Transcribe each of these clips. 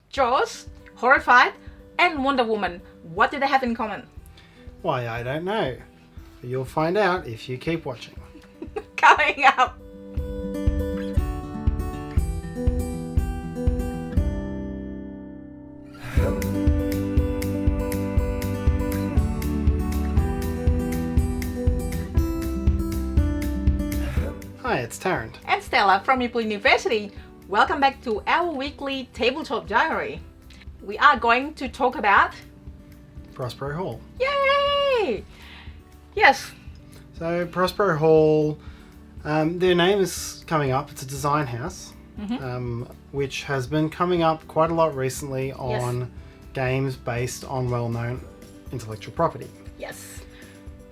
Jaws, Horrified, and Wonder Woman. What do they have in common? Why, I don't know. But you'll find out if you keep watching. Coming up. Hi, it's Tarrant. And Stella from Meeple University. Welcome back to our weekly tabletop diary. We are going to talk about... Prospero Hall. Yay! Yes. So, Prospero Hall, their name is coming up. It's a design house, which has been coming up quite a lot recently on games based on well-known intellectual property. Yes.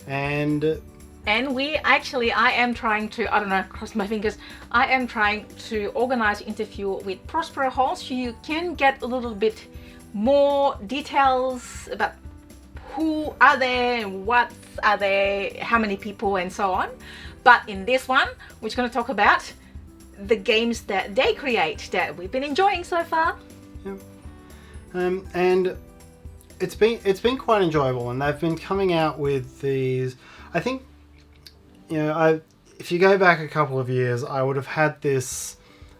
And I am trying to, I don't know, cross my fingers, I am trying to organize an interview with Prospero Hall so you can get a little bit more details about who are they, what are they, how many people, and so on. But in this one, we're going to talk about the games that they create that we've been enjoying so far. Yeah. And it's been quite enjoyable, and they've been coming out with these, I think, if you go back a couple of years, I would have had this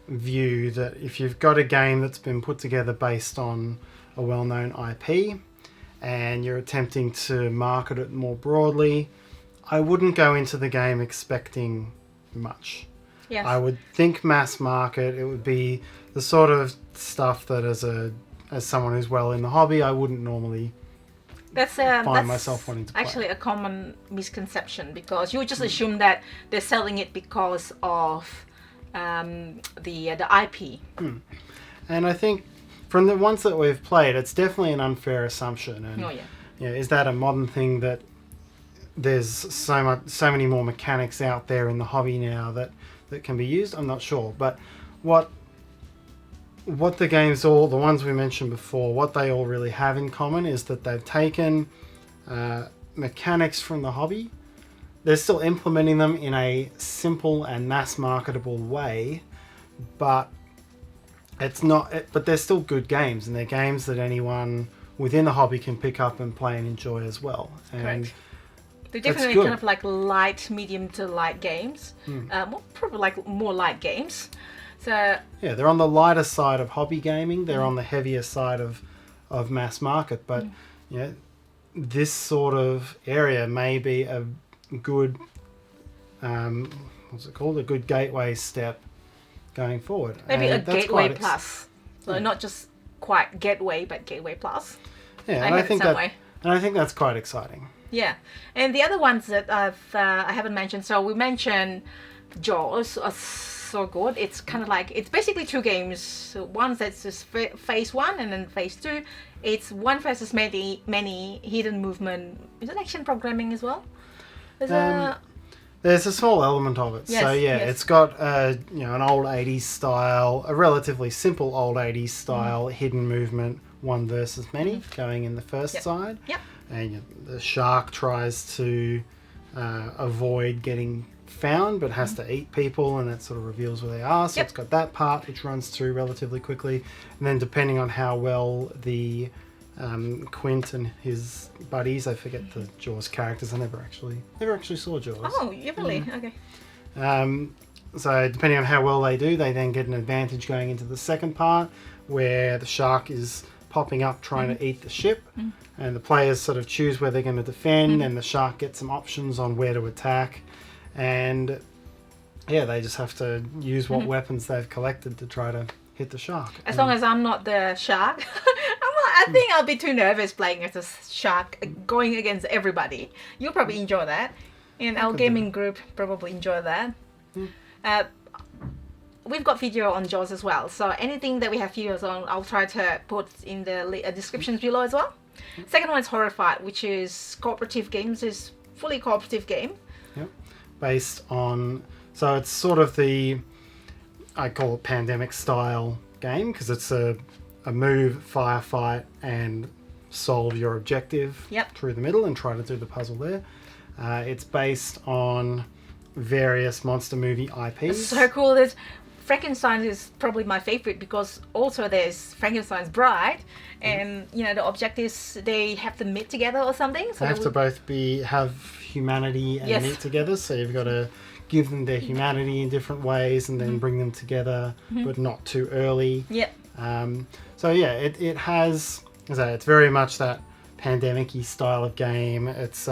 view that if you've got a game that's been put together based on a well-known IP and you're attempting to market it more broadly, I wouldn't go into the game expecting much. Yes. I would think mass market. It would be the sort of stuff that as someone who's well in the hobby, I wouldn't normally find myself wanting to play. Actually a common misconception, because you just assume that they're selling it because of the IP. And I think from the ones that we've played, it's definitely an unfair assumption. And is that a modern thing that there's so many more mechanics out there in the hobby now that can be used? I'm not sure, but what the games the ones we mentioned before, what they all really have in common is that they've taken mechanics from the hobby. They're still implementing them in a simple and mass marketable way, but but they're still good games, and they're games that anyone within the hobby can pick up and play and enjoy as well. And correct. They're definitely kind of like light, medium to light games. Probably like more light games. So yeah, they're on the lighter side of hobby gaming. They're on the heavier side of mass market. But this sort of area may be a good a good gateway step going forward. Maybe a gateway plus. So not just quite gateway, but gateway plus. Yeah, and I think that's quite exciting. Yeah, and the other ones that I haven't mentioned. So we mentioned Jaws. So good. It's kind of like, it's basically two games. So one that's just phase 1 and then phase 2. It's one versus many hidden movement. Is it action programming as well? There's a small element of it. Yes, so it's got an old 80s style, a relatively simple old 80s style hidden movement, one versus many going in the first side. Yep. And the shark tries to avoid getting found, but has to eat people, and that sort of reveals where they are. So it's got that part which runs through relatively quickly, and then depending on how well the Quint and his buddies, I forget the Jaws characters, I never actually saw Jaws. Oh, you really? Okay. So depending on how well they do, they then get an advantage going into the second part, where the shark is popping up trying to eat the ship, and the players sort of choose where they're going to defend, and the shark gets some options on where to attack. And they just have to use what weapons they've collected to try to hit the shark. As long as I'm not the shark, I think I'll be too nervous playing as a shark going against everybody. You'll probably enjoy that, and our gaming group probably enjoy that. We've got video on Jaws as well, so anything that we have videos on, I'll try to put in the descriptions below as well. Second one is Horrified, which is cooperative games. It's fully cooperative game. Yep. Based on, so it's sort of I call it pandemic style game, because it's a move, firefight, and solve your objective through the middle and try to do the puzzle there. It's based on various monster movie IPs. It's so cool. There's Frankenstein is probably my favorite because also there's Frankenstein's bride, and you know the objectives they have to meet together or something. So they have to both have humanity and meet together. So you've got to give them their humanity in different ways, and then bring them together, but not too early. Yep. So yeah, it has. It's very much that pandemic-y style of game. It's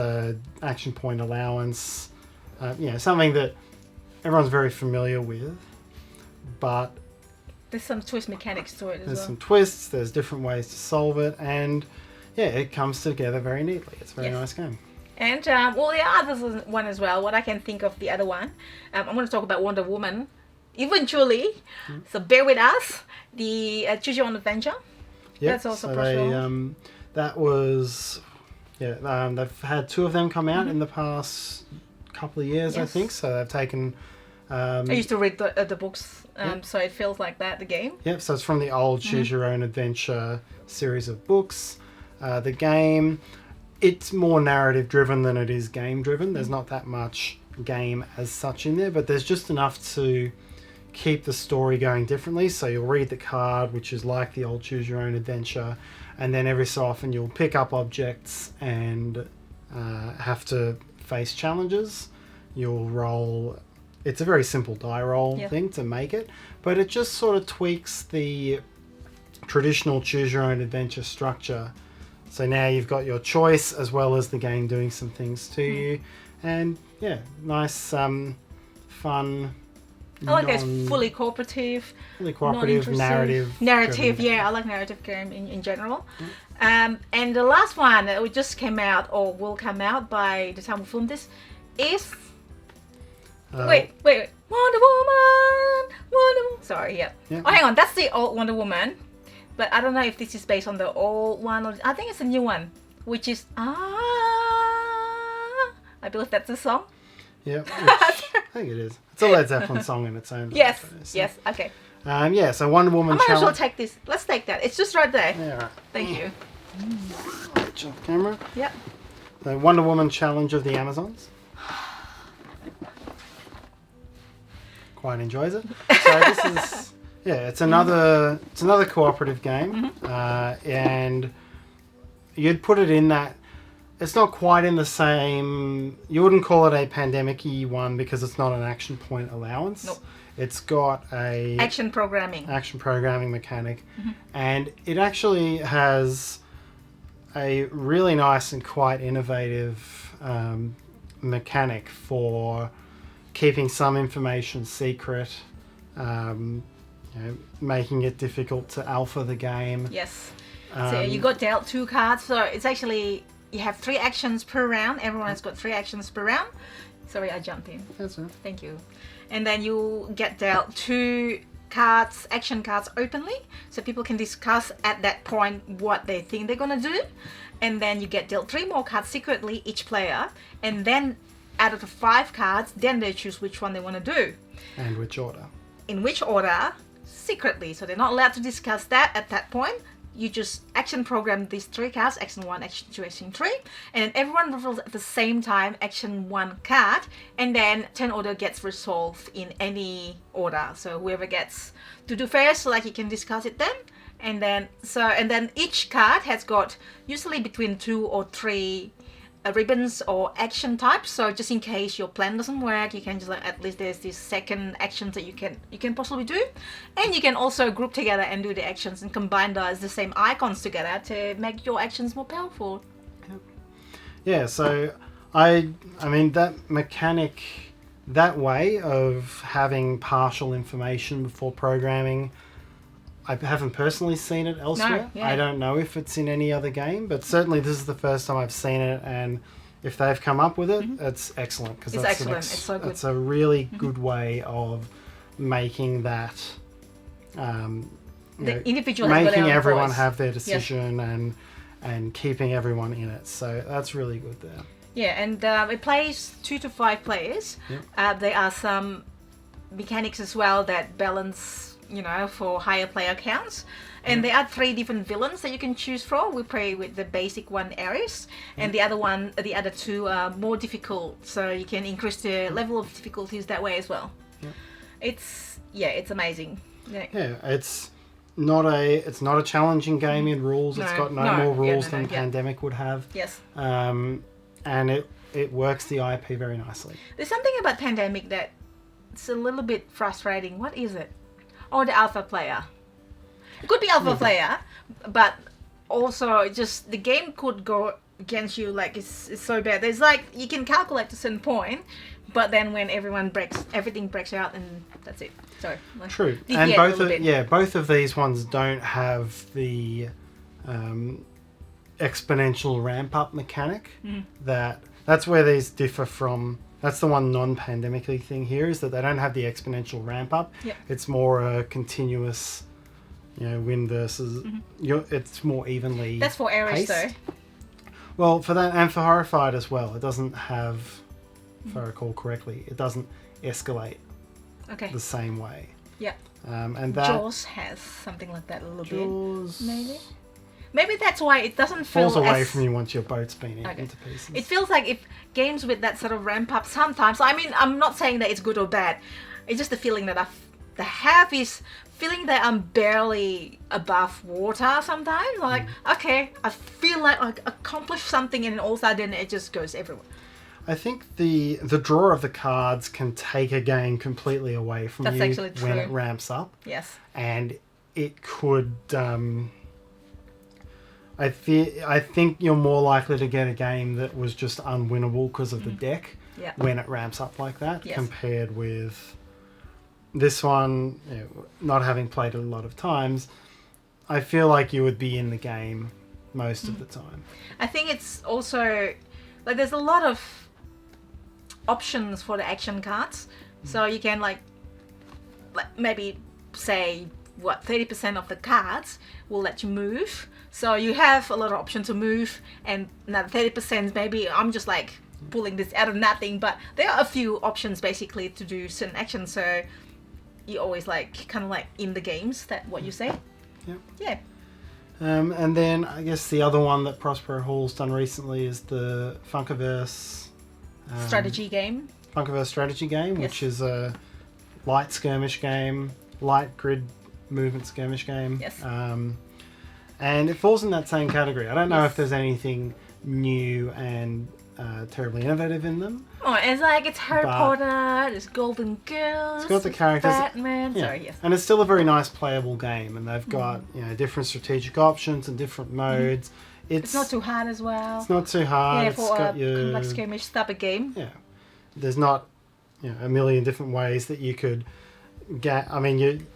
action point allowance. Something that everyone's very familiar with, but there's some twist mechanics to it as well. There's some twists, there's different ways to solve it, and it comes together very neatly. It's a very nice game. And the other one as well, what I can think of the other one, I'm going to talk about Wonder Woman eventually, so bear with us. The Choose Your Own Adventure. Yep. That's also so that was, they've had 2 of them come out in the past couple of years, I think. So they've taken. I used to read the books, so it feels like that, the game. Yep. So it's from the old Choose Your Own Adventure series of books. The game, it's more narrative driven than it is game driven. There's not that much game as such in there, but there's just enough to keep the story going differently. So you'll read the card, which is like the old Choose Your Own Adventure, and then every so often you'll pick up objects and have to face challenges. You'll roll. It's a very simple die roll thing to make it, but it just sort of tweaks the traditional Choose Your Own Adventure structure. So now you've got your choice as well as the game doing some things to you, and nice, fun. I like it's fully cooperative. Narrative. I like narrative game in general. And the last one that just came out or will come out by the time we film this is wait. Wonder Woman. Sorry, Oh, hang on. That's the old Wonder Woman, but I don't know if this is based on the old one or I think it's a new one, which is I believe that's the song. Yeah, I think it is. It's a Led Zeppelin song in its own. Yes, okay. So Wonder Woman. I might as well take this. Let's take that. It's just right there. Yeah, right. Thank you. Get you off camera. Yep. The Wonder Woman Challenge of the Amazons. Quite enjoys it. So this is it's another cooperative game, and you'd put it in that. It's not quite in the same. You wouldn't call it a pandemic-y one because it's not an action point allowance. Nope. It's got a action programming mechanic, and it actually has a really nice and quite innovative mechanic for keeping some information secret, making it difficult to alpha the game. Yes. So you got dealt 2 cards, so it's actually. You have 3 actions per round. Everyone has got 3 actions per round. Sorry, I jumped in. That's right. Thank you. And then you get dealt 2 cards, action cards openly. So people can discuss at that point what they think they're going to do. And then you get dealt 3 more cards secretly, each player. And then out of the 5 cards, then they choose which one they want to do. And which order. In which order, secretly. So they're not allowed to discuss that at that point. You just action program these 3 cards, action 1, action 2, action 3, and then everyone reveals at the same time action 1 card, and then turn order gets resolved in any order. So whoever gets to do first, like you can discuss it then, and then each card has got usually between 2 or 3 ribbons or action types. So just in case your plan doesn't work, you can just at least there's this second actions that you can possibly do, and you can also group together and do the actions and combine the same icons together to make your actions more powerful. Yeah. So I mean that mechanic, that way of having partial information before programming. I haven't personally seen it elsewhere. No, I don't know if it's in any other game, but certainly this is the first time I've seen it, and if they've come up with it, it's excellent. It's excellent. It's so good. It's a really good way of making that, the individual making everyone have their decision and keeping everyone in it. So that's really good there. Yeah, and it plays 2 to 5 players. Yep. There are some mechanics as well that balance, for higher player counts. And there are 3 different villains that you can choose from. We play with the basic one, Ares, and the other 2 are more difficult. So you can increase the level of difficulties that way as well. It's amazing. Yeah, it's not a challenging game in rules. It's got no more rules than Pandemic would have. Yes. And it works the IP very nicely. There's something about Pandemic that it's a little bit frustrating. What is it? Oh, the alpha player. It could be alpha player, but also just the game could go against you. Like it's so bad. There's like you can calculate to a certain point, but then when everything breaks out, and that's it. So true. And both of these ones don't have the exponential ramp up mechanic. That's where these differ from. That's the one non-pandemic-y thing here, is that they don't have the exponential ramp up. Yep. It's more a continuous, win versus. It's more evenly. That's for Ares though. Well, for that and for Horrified as well, it doesn't have, if I recall correctly, it doesn't escalate the same way. Yeah. And that Jaws has something like that a little bit. Maybe that's why it doesn't feel falls away from you once your boat's been eaten to pieces. It feels like if games with that sort of ramp up sometimes. I mean, I'm not saying that it's good or bad. It's just the feeling that I have is feeling that I'm barely above water sometimes. Like, okay, I feel like I accomplished something, and then all of a sudden it just goes everywhere. I think the draw of the cards can take a game completely away from you when it ramps up. Yes. And it could. I think you're more likely to get a game that was just unwinnable because of the deck when it ramps up like that, compared with this one. Not having played it a lot of times, I feel like you would be in the game most of the time. I think it's also like there's a lot of options for the action cards, so you can like maybe say 30% of the cards will let you move. So you have a lot of options to move, and another 30% maybe I'm just like pulling this out of nothing, but there are a few options basically to do certain actions, so you always like kind of like in the games, that what you say. Yeah. And then I guess the other one that Prospero Hall's done recently is the Falcke strategy game. Falcke strategy game, which is a light skirmish game, light grid movement skirmish game. Yes. And it falls in that same category. I don't know if there's anything new and terribly innovative in them. Oh, it's Harry Potter, there's Golden Girls, it's got the characters, Batman. Sorry, yes. And it's still a very nice playable game, and they've got different strategic options and different modes. It's not too hard as well. It's not too hard. Yeah, it's for got a complex skirmish type of game. Yeah, there's not a million different ways that you could get. I mean,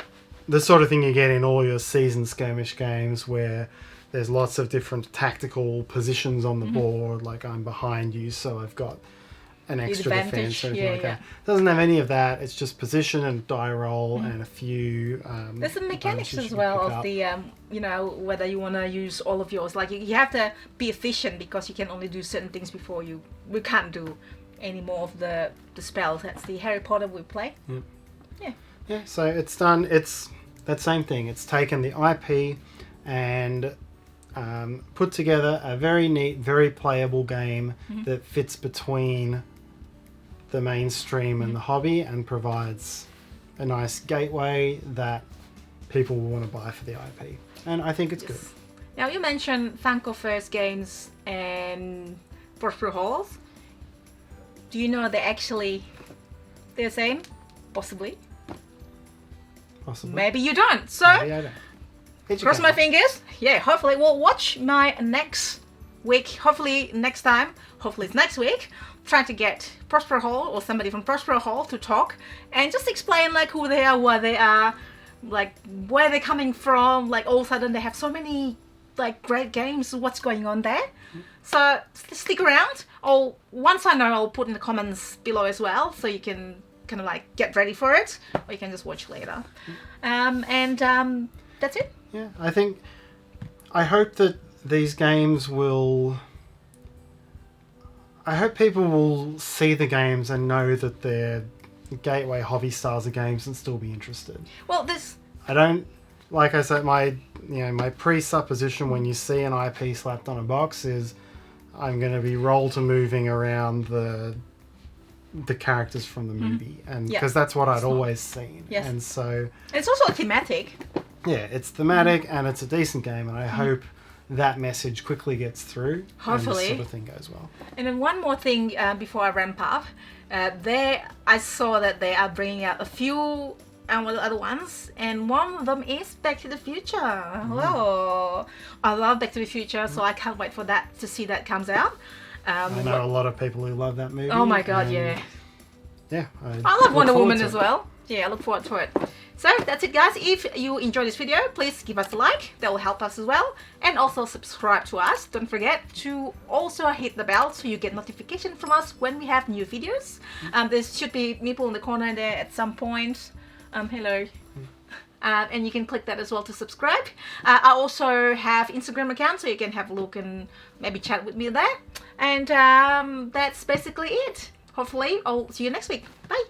the sort of thing you get in all your seasoned skirmish games, where there's lots of different tactical positions on the board, like I'm behind you, so I've got an extra defense or anything like that. It doesn't have any of that. It's just position and die roll and a few there's some mechanics as well of the whether you want to use all of yours. Like you have to be efficient, because you can only do certain things before we can't do any more of the spells. That's the Harry Potter we play. Yeah, so it's done. It's that same thing. It's taken the IP and put together a very neat, very playable game that fits between the mainstream and the hobby, and provides a nice gateway that people will want to buy for the IP. And I think it's good. Now, you mentioned Falcke games and Prospero Halls. Do you know they're the same? Possibly. Maybe you don't. So, maybe I don't. Cross my fingers. Yeah, hopefully we'll watch my next week. Hopefully next time. Hopefully it's next week. Trying to get Prospero Hall or somebody from Prospero Hall to talk and just explain like who they are, what they are, like where they're coming from. Like all of a sudden they have so many like great games. What's going on there? So stick around. Once I know, I'll put in the comments below as well, so you can kind of like get ready for it, or you can just watch later. That's it. Yeah, I hope that these games I hope people will see the games and know that they're gateway hobby styles of games and still be interested. Well, I don't, like I said, my presupposition when you see an IP slapped on a box is I'm going to be roll to moving around the the characters from the movie, and Yeah. because that's what I'd always seen. Yes. And so It's also a thematic. yeah, it's thematic and it's a decent game, and I hope that message quickly gets through. Hopefully. And this sort of thing goes well. And then one more thing before I ramp up. I saw that they are bringing out a few other ones, and one of them is Back to the Future. Whoa! I love Back to the Future, so I can't wait for that to see that comes out. I know a lot of people who love that movie. Oh my god, and yeah. Yeah. I love Wonder Woman to as it. well. Yeah, I look forward to it. So that's it, guys. If you enjoyed this video, please give us a like. That will help us as well. And also subscribe to us. Don't forget to also hit the bell so you get notification from us when we have new videos. There should be Meeple in the corner there at some point. Hello. And you can click that as well to subscribe. I also have Instagram account, so you can have a look and maybe chat with me there. And that's basically it. Hopefully, I'll see you next week. Bye.